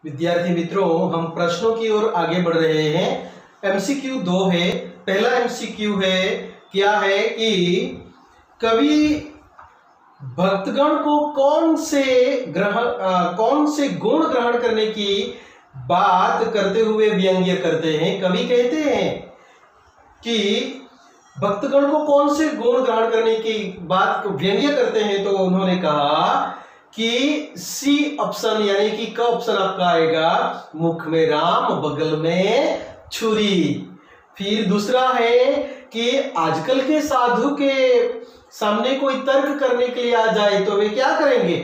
विद्यार्थी मित्रों, हम प्रश्नों की ओर आगे बढ़ रहे हैं। एमसीक्यू 2 है। पहला एमसीक्यू है, क्या है कि कवि भक्तगण को कौन से गुण ग्रहण करने की बात करते हुए व्यंग्य करते हैं। कवि कहते हैं कि भक्तगण को कौन से गुण ग्रहण करने की बात व्यंग्य करते हैं, तो उन्होंने कहा कि सी ऑप्शन यानी कि क ऑप्शन आपका आएगा, मुख में राम बगल में छुरी। फिर दूसरा है कि आजकल के साधु के सामने कोई तर्क करने के लिए आ जाए तो वे क्या करेंगे,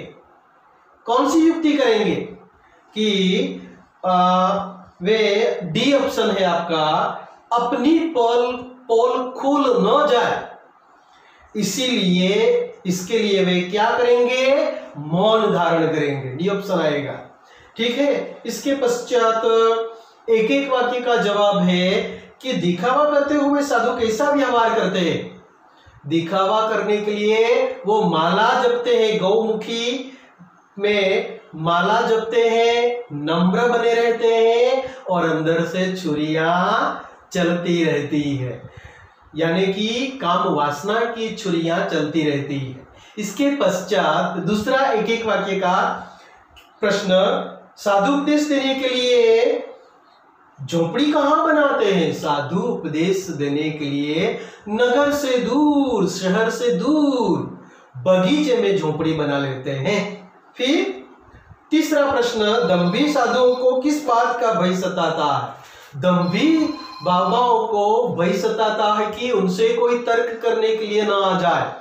कौन सी युक्ति करेंगे, कि वे डी ऑप्शन है आपका, अपनी पोल खुल न जाए, इसीलिए इसके लिए वे क्या करेंगे, मौन धारण करेंगे। डी ऑप्शन आएगा। ठीक है। इसके पश्चात एक एक वाक्य का जवाब है कि दिखावा करते हुए साधु कैसा व्यवहार करते हैं। दिखावा करने के लिए वो माला जपते हैं, गौमुखी में माला जपते हैं, नम्र बने रहते हैं और अंदर से छुरियां चलती रहती है, यानी कि काम वासना की छुरियां चलती रहती है। इसके पश्चात दूसरा एक एक वाक्य का प्रश्न, साधु उपदेश देने के लिए झोपड़ी कहां बनाते हैं। साधु उपदेश देने के लिए नगर से दूर, शहर से दूर बगीचे में झोपड़ी बना लेते हैं। फिर तीसरा प्रश्न, दंभी साधुओं को किस बात का भय सताता है। दंभी बाबाओं को भय सताता है कि उनसे कोई तर्क करने के लिए ना आ जाए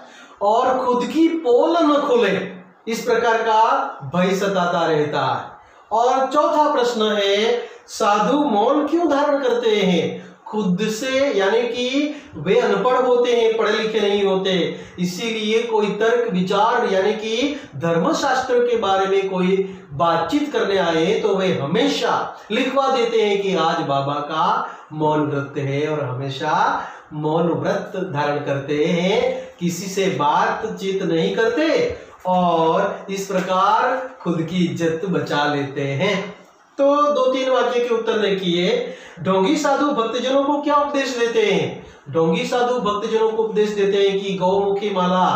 और खुद की पोल न खोले, इस प्रकार का भय सताता रहता है। और चौथा प्रश्न है, साधु मौन क्यों धारण करते हैं। खुद से, यानी कि वे अनपढ़ होते हैं, पढ़े लिखे नहीं होते, इसीलिए कोई तर्क विचार यानी कि धर्मशास्त्र के बारे में कोई बातचीत करने आए तो वे हमेशा लिखवा देते हैं कि आज बाबा का मौन व्रत है, और हमेशा मौन व्रत धारण करते हैं, किसी से बातचीत नहीं करते और इस प्रकार खुद की इज्जत बचा लेते हैं। तो 2-3 वाक्य के उत्तर देखिए। ढोंगी साधु भक्तजनों को क्या उपदेश देते हैं। ढोंगी साधु भक्तजनों को उपदेश देते हैं कि गौमुखी माला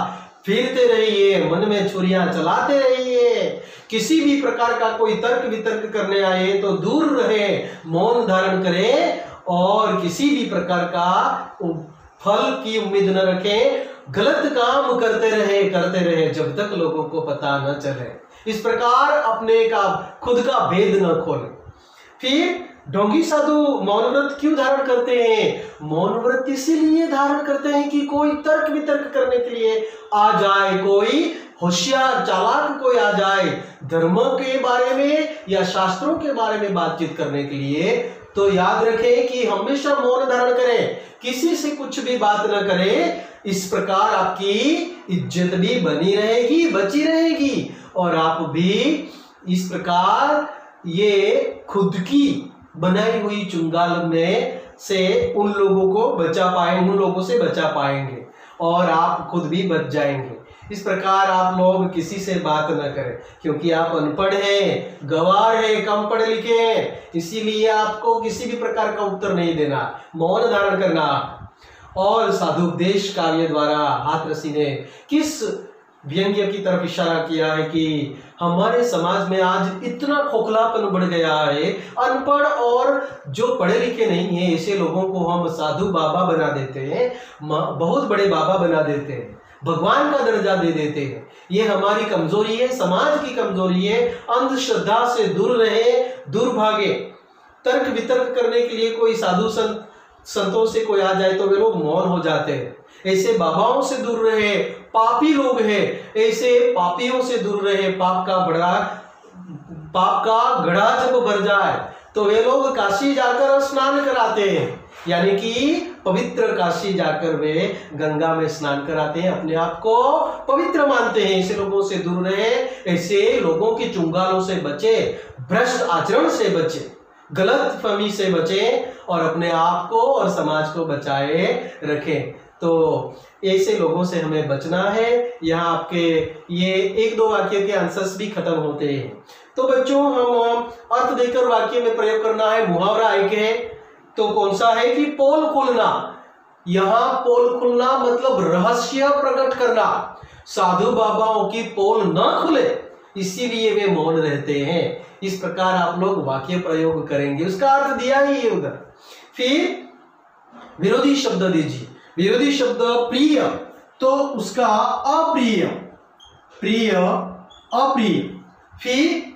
फेरते रहिए, मन में छुरियां चलाते रहिए, किसी भी प्रकार का कोई तर्क वितर्क करने आए तो दूर रहे, मौन धारण करें और किसी भी प्रकार का फल की उम्मीद न रखें, गलत काम करते रहे जब तक लोगों को पता न चले, इस प्रकार अपने का खुद का भेद न खोले। फिर ढोंगी साधु मौन व्रत क्यों धारण करते हैं। मौन व्रत इसीलिए धारण करते हैं कि कोई तर्क वितर्क करने के लिए आ जाए, कोई होशियार चालाक कोई आ जाए धर्म के बारे में या शास्त्रों के बारे में बातचीत करने के लिए, तो याद रखें कि हमेशा मौन धारण करें, किसी से कुछ भी बात न करें, इस प्रकार आपकी इज्जत भी बनी रहेगी, बची रहेगी, और आप भी इस प्रकार ये खुद की बनाई हुई चुंगाल में से उन लोगों से बचा पाएंगे और आप खुद भी बच जाएंगे। इस प्रकार आप लोग किसी से बात न करें, क्योंकि आप अनपढ़ हैं, गंवार हैं, कम पढ़े लिखे हैं, इसीलिए आपको किसी भी प्रकार का उत्तर नहीं देना, मौन धारण करना। और साधु उपदेश काव्य द्वारा हाथरसी ने किस व्यंग्य की तरफ इशारा किया है कि हमारे समाज में आज इतना खोखलापन बढ़ गया है, अनपढ़ और जो पढ़े लिखे नहीं है ऐसे लोगों को हम साधु बाबा बना देते हैं, बहुत बड़े बाबा बना देते हैं, भगवान का दर्जा दे देते हैं। ये हमारी कमजोरी है, समाज की कमजोरी है। अंधश्रद्धा से दूर रहे, दूर भागे। तर्क वितर्क करने के लिए कोई साधु संतों से कोई आ जाए तो वे लोग मौन हो जाते हैं, ऐसे बाबाओं से दूर रहे। पापी लोग हैं, ऐसे पापियों से दूर रहे। पाप का गड्ढा जब भर जाए तो वे लोग काशी जाकर स्नान कराते हैं, यानी कि पवित्र काशी जाकर वे गंगा में स्नान कराते हैं, अपने आप को पवित्र मानते हैं। ऐसे लोगों से दूर रहे, ऐसे लोगों की चुंगालों से बचे, भ्रष्ट आचरण से बचे, गलत फहमी से बचें और अपने आप को और समाज को बचाए रखें। तो ऐसे लोगों से हमें बचना है। यहाँ आपके ये 1-2 वाक्य के आंसर्स भी खत्म होते हैं। तो बच्चों, हम अर्थ देकर वाक्य में प्रयोग करना है। मुहावरा एक है, तो कौन सा है कि पोल खुलना। यहां पोल खुलना मतलब रहस्य प्रकट करना। साधु बाबाओं की पोल न खुले इसीलिए वे मौन रहते हैं। इस प्रकार आप लोग वाक्य प्रयोग करेंगे, उसका अर्थ दिया ही है उधर। फिर विरोधी शब्द दीजिए। विरोधी शब्द प्रिय, तो उसका अप्रिय, प्रिय अप्रिय। फिर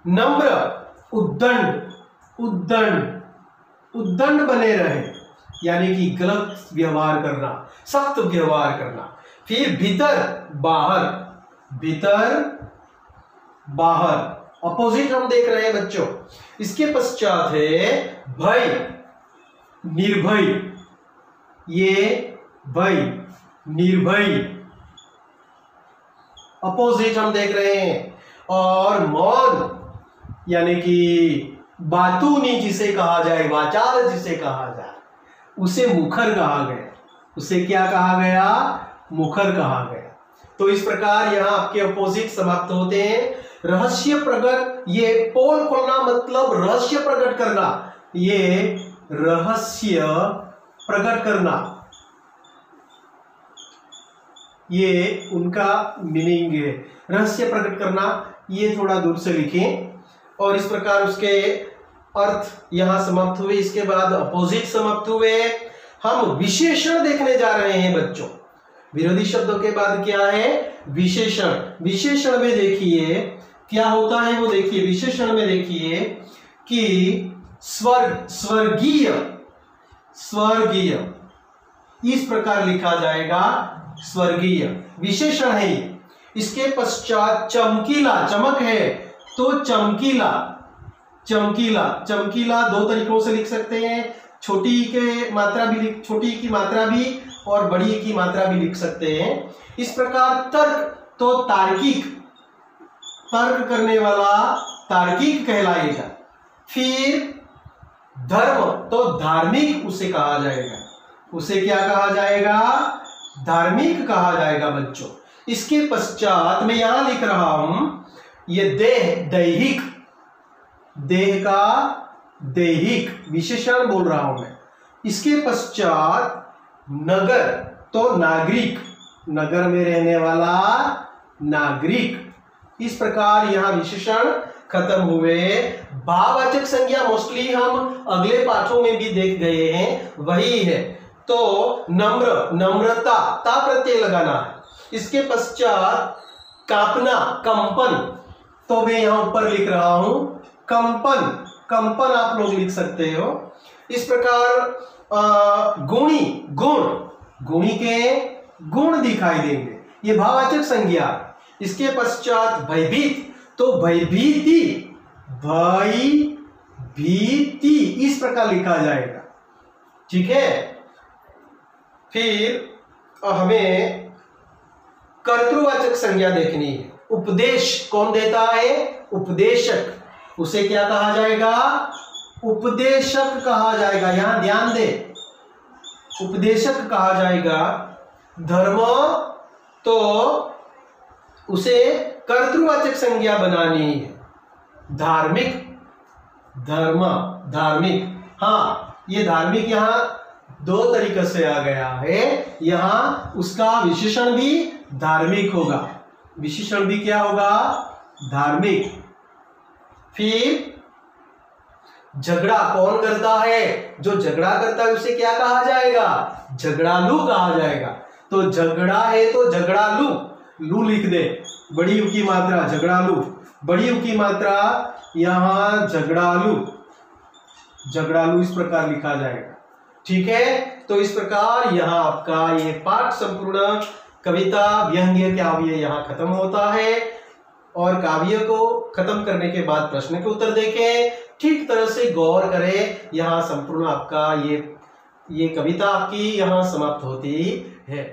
नम्र, उद्दंड, उद्दंड, उद्दंड बने रहे यानी कि गलत व्यवहार करना, सख्त व्यवहार करना। फिर भीतर बाहर, भीतर बाहर, अपोजिट हम देख रहे हैं बच्चों। इसके पश्चात है भय, निर्भय, ये भय, निर्भय, अपोजिट हम देख रहे हैं। और मौन यानी कि बातूनी जिसे कहा जाए, वाचाल जिसे कहा जाए, उसे मुखर कहा गया। उसे क्या कहा गया? मुखर कहा गया। तो इस प्रकार यहां आपके अपोजिट समाप्त होते हैं। रहस्य प्रकट, ये पोल खोलना मतलब रहस्य प्रकट करना, ये रहस्य प्रकट करना, ये उनका मीनिंग है। रहस्य प्रकट करना, ये थोड़ा दूर से लिखें। और इस प्रकार उसके अर्थ यहां समाप्त हुए। इसके बाद अपोजिट समाप्त हुए। हम विशेषण देखने जा रहे हैं बच्चों। विरोधी शब्दों के बाद क्या है? विशेषण। विशेषण में देखिए क्या होता है वो देखिए। विशेषण में देखिए कि स्वर्ग, स्वर्गीय, स्वर्गीय, इस प्रकार लिखा जाएगा, स्वर्गीय विशेषण है। इसके पश्चात चमकीला, चमक है तो चमकीला, चमकीला, चमकीला दो तरीकों से लिख सकते हैं। छोटी के मात्रा भी, छोटी की मात्रा भी और बड़ी की मात्रा भी लिख सकते हैं। इस प्रकार तर्क तो तार्किक, तर्क करने वाला तार्किक कहलाएगा। फिर धर्म तो धार्मिक उसे कहा जाएगा। उसे क्या कहा जाएगा? धार्मिक कहा जाएगा बच्चों। इसके पश्चात मैं यहां लिख रहा हूं, ये देह, दैहिक, देह का दैहिक विशेषण बोल रहा हूं मैं। इसके पश्चात नगर तो नागरिक, नगर में रहने वाला नागरिक। इस प्रकार यहां विशेषण खत्म हुए। भाववाचक संज्ञा मोस्टली हम अगले पाठों में भी देख गए हैं, वही है। तो नम्र, नम्रता, ता प्रत्यय लगाना है। इसके पश्चात कांपना, कंपन, तो मैं यहां ऊपर लिख रहा हूं कंपन, कंपन आप लोग लिख सकते हो। इस प्रकार गुणी, गुण, गुणी के गुण दिखाई देंगे, ये भाववाचक संज्ञा। इसके पश्चात भयभीत तो भयभीति, भयभीति, इस प्रकार लिखा जाएगा। ठीक है। फिर हमें कर्तृवाचक संज्ञा देखनी है। उपदेश कौन देता है? उपदेशक, उसे क्या कहा जाएगा? उपदेशक कहा जाएगा। यहां ध्यान दे, उपदेशक कहा जाएगा। धर्म तो उसे कर्तृवाचक संज्ञा बनानी है। धार्मिक, धर्म, धार्मिक, हाँ ये धार्मिक यहां दो तरीके से आ गया है। यहां उसका विशेषण भी धार्मिक होगा, विशेषण भी क्या होगा? धार्मिक। फिर झगड़ा कौन करता है? जो झगड़ा करता है उसे क्या कहा जाएगा? झगड़ालू कहा जाएगा। तो झगड़ा है तो झगड़ालू, लू लिख दे, बड़ी यू की मात्रा झगड़ालू, बड़ी यू की मात्रा यहां झगड़ालू, झगड़ालू इस प्रकार लिखा जाएगा। ठीक है। तो इस प्रकार यहां आपका ये पाठ संपूर्ण कविता व्यंग्य काव्य यहां खत्म होता है। और काव्य को खत्म करने के बाद प्रश्न के उत्तर देखें, ठीक तरह से गौर करें। यहां संपूर्ण आपका ये कविता आपकी यहां समाप्त होती है।